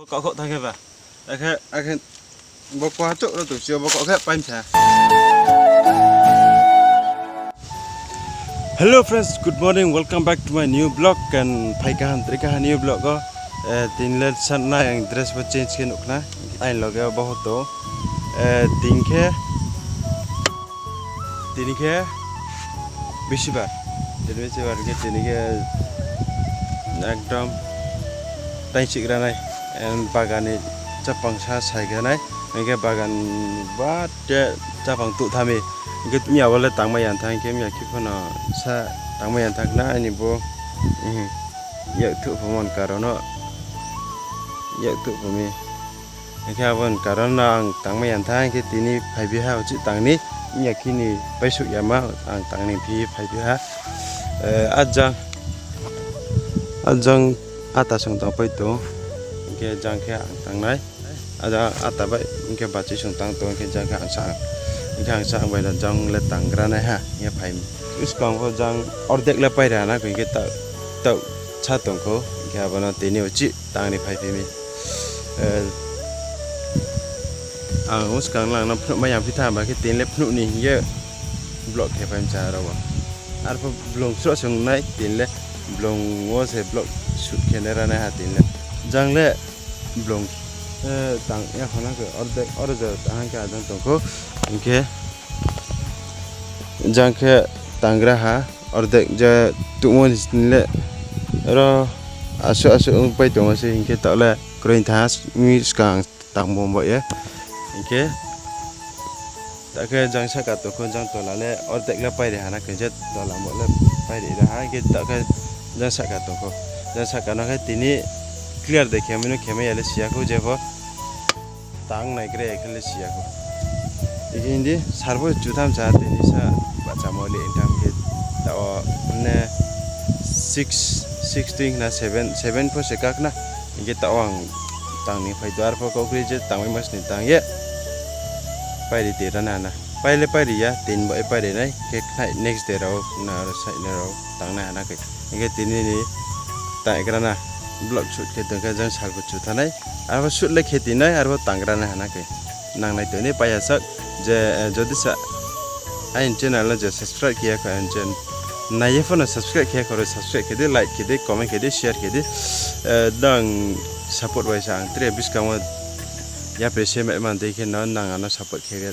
Kok thang ba? Akan bokok cuk tu sio bokok ke paim sa. Hello friends, good morning. Welcome back to my new vlog and phaikahan trikahan new vlog ko. Tinlet sanna yang dress ba change ke nukna. Ai loge bahut to. Tinke bishibar. Bishibar ke tinike ekdom tai chikra nai and bagani chapang sa sai ga nai. Engke bagan ba de chapang tu thami. Git mi awale tang mayan thang ke mi akipana sa tang mayan thak na ani bo ya tu pemon karono ya tu pemi engke abon karona ang tang mayan thang ke tini phaibi ha uchi tang ni mi akini paisuk yama ang tang ni phi phaibi ha ajang ata sang tang pai to engke jang ke ang tang nai ada ata bai engke bachi sang tang to engke jang ke ang sang Ikan sang bayar jang letang kerana ha, ia paham. Sekarang ko jang ordek lepai dah na, kau kita tahu catong ko, kita apa nanti ni uci tang ni paham ni. Sekarang lang nak penuh macam kita bagi tin lep penuh ni, ia blok kita paham cara apa. Arpa belum surat sung naik tin lep belum was blok shoot kamera na ha tin lep. Jang le belum tang ya mana ke ordek tang ke ada tong ko. Okay, jang ke tangra ha, ordek je tumun le, ro asu umpai tu masih ingke tak le keren tas mi sekarang tang bomba ya, ingke tak ke jang saya kata kon jang tu le ordek le pai deh anak kerja dalam buat le pai deh dah, ingke tak ke jang saya kata ko, jang saya kata ke tini clear deh kami ya le siaku je bo tang naik re le siaku. Ini sarbo jutam saat ini saya baca moli intam ke tahu ne 6 na 7 pun sekak na ini tahu ang tang ni pai dua arpa kau kerja tang mas ni tang ya pai di tiran na pai le pai dia tin boy pai nai ke next day rau na sai na rau tang na anak ke ini tini ni tang kerana blog shoot ke tengah jang sarbo juta nai arpa shoot le kheti nai arpa tang kerana anak ke nang nai tu ni pai asak jadi sa ain channel la je subscribe kiya ka ain channel na ye phone subscribe kiya karo subscribe kede like kede comment kede share kede dang support wai sang tre bis ka mo ya pese me man de ke na nang ana support kede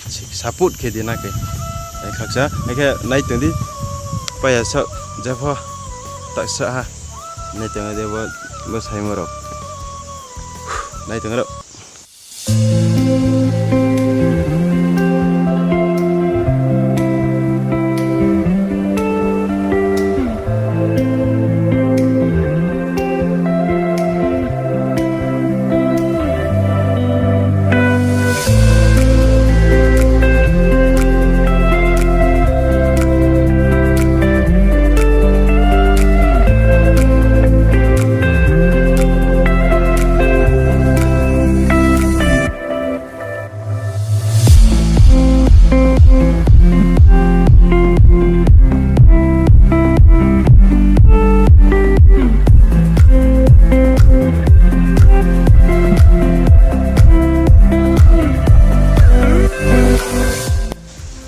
na ke khaksa ke nai tundi pa ya sa japha tak sa ha nai tang de bo sai moro nai tang ro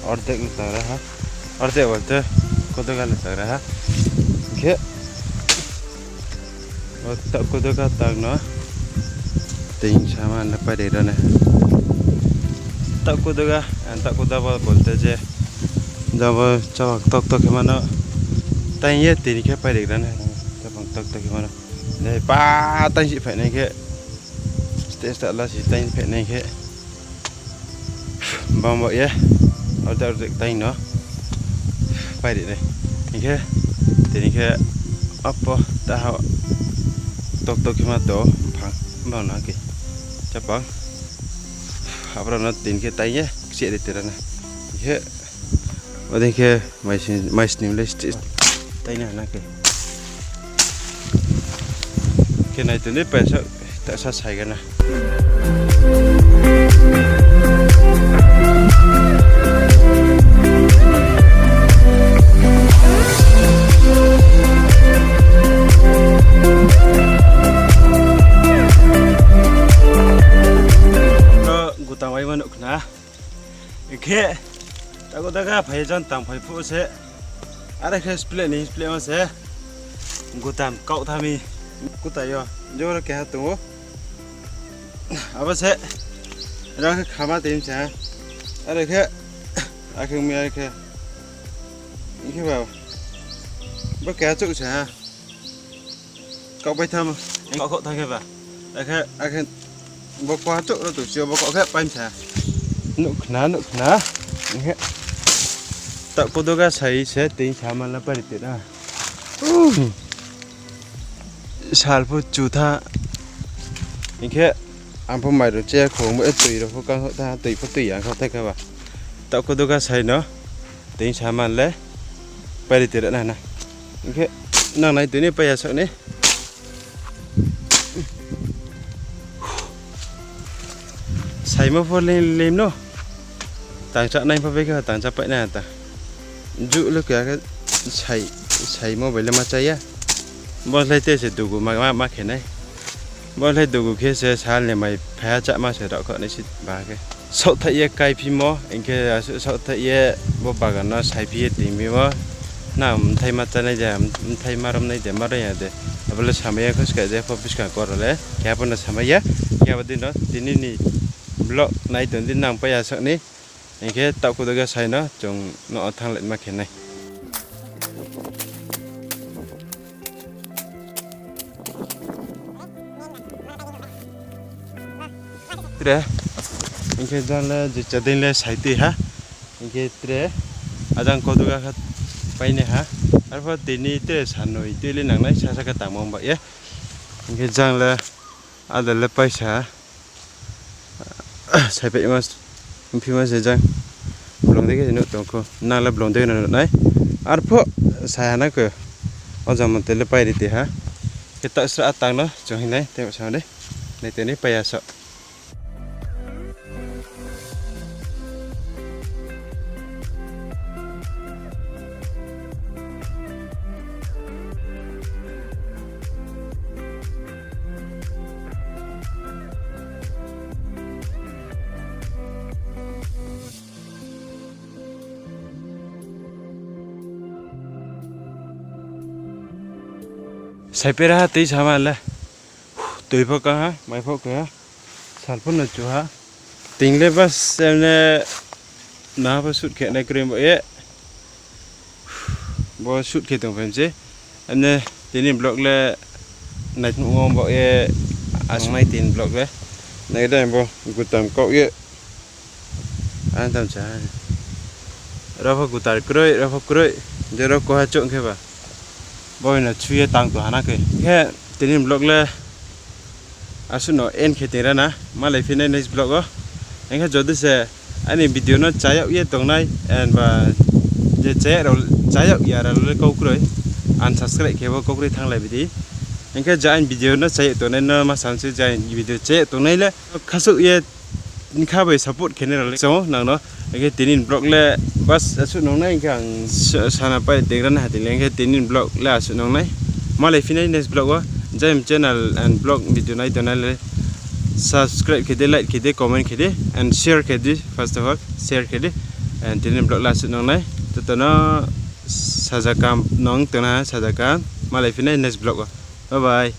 ordek letak rah, ordek waktu kodokan letak rah, ke, tak kodokan tak no, ting sama lepas deh dah tak kodokan apa bolte je, jawab cawak tok mana, tanya ye ting ke apa deh dah cawak tok mana, deh pa tanya si pernah ke, setiap lah si tanya pernah ke, bamba ya. Ordek tain no pai deh ini ke apa tahu tok cuma to pang mana ke capang apa nanti ke tanya siap di terana ini ada ke mais nimles tanya nak ke naik tu ni pesok tak selesai kan lah. na ke ta có ta phải chân tầm phải phụ sẽ ở đây cái split mà sẽ cô tạm cậu tham mi cô tay vô là cái tủ à bác sẽ ra cái khám tìm sẽ ở đây cái không mi cái vào bác cái chỗ sẽ cậu bay thăm cậu thay cái vào đây cái bác qua chỗ nó tủ chiều bác cậu cái bay sẽ nụ khná tạo cô tôi cái sấy sẽ tính chả mà là phải tiệt à sál phụ chủ tha những cái anh phụ mày rồi che khổ mỗi tùy rồi phụ căng họ ta tùy anh không thấy cái bà tạo cô tôi cái sấy nó tính chả mà lấy phải tiệt này nè những cái năng này tụi này bây giờ sợ này sấy mà phụ lên nó tàng trạng này phải với cái tàng trạng vậy nè ta dụ lúc cái sấy mà vậy là mà cháy á bọn lấy tiền sẽ đủ mà cái này bọn lấy đủ cái sẽ sáng này mày phải chạm mà sẽ đọc cái này xịt bà cái sau thấy cái phim mò anh cái sau thấy bộ bà cái nó sấy phim thì mi mò nào thấy mà chân này giờ thấy mà râm này giờ mà đây giờ bây giờ xem cái cái giờ phải biết cái gì rồi cái apa nak xem ya cái apa tin đó tin ini blog này tuần tin nào bây giờ sợ ní anh cái tạo của tôi cái sấy nó trồng nó thang lên mà cái này tre anh cái rằng là chỉ đến là sấy tì ha anh cái tre ajang có tôi cái bay này ha anh phải tin đi tre sản nội tì lên nắng này sao cái tảng mông vậy á anh cái rằng là ada là bay sa sấy vậy mà phim mà sẽ rằng belum deh cái nữa tông cô nang là belum deh nữa này ar pho saya nak ke zaman tele bay đi tì ha cái tạo sự tăng đó trong hình này theo sao đấy này tên này bay sợ sấy pera tí sama là tùy vào cả ha mấy phút cả sản phẩm là chú ha tính lên bác xem nè nó phải sút kiện này kêu vậy bao sút kiện tổng phẩm chứ anh nè tính lên blog là này ngon vậy asmai tính blog đấy này đây bao cụ tầm cậu vậy anh tầm trả ra phải cụ tải cười giờ ra có hai chuyện kia vào bây giờ chui tăng tuổi hana cái tên blog là asu nó en cái tên na mà lại phiên này blog á anh thấy rồi sẽ anh em video nó trái dạo tầng này và giờ trái rồi trái dạo giờ là câu rồi anh subscribe cái câu rồi thằng lại đi anh thấy giờ anh video nó trái tầng này nó mà sản xuất ra video trái tầng này là khá sự ye khá về support cái này là số nào nó cái tên blog là bas asu nó này càng sana phải tên ra này tên cái tên blog là asu nó này mà lại phiên này blog á jam channel and blog video này tụi này subscribe cái like cái comment cái and share cái first of all share cái and tên blog là asu nó này tụi nó sajakam nong tụi nó sajakam mà lại phiên này blog bye bye.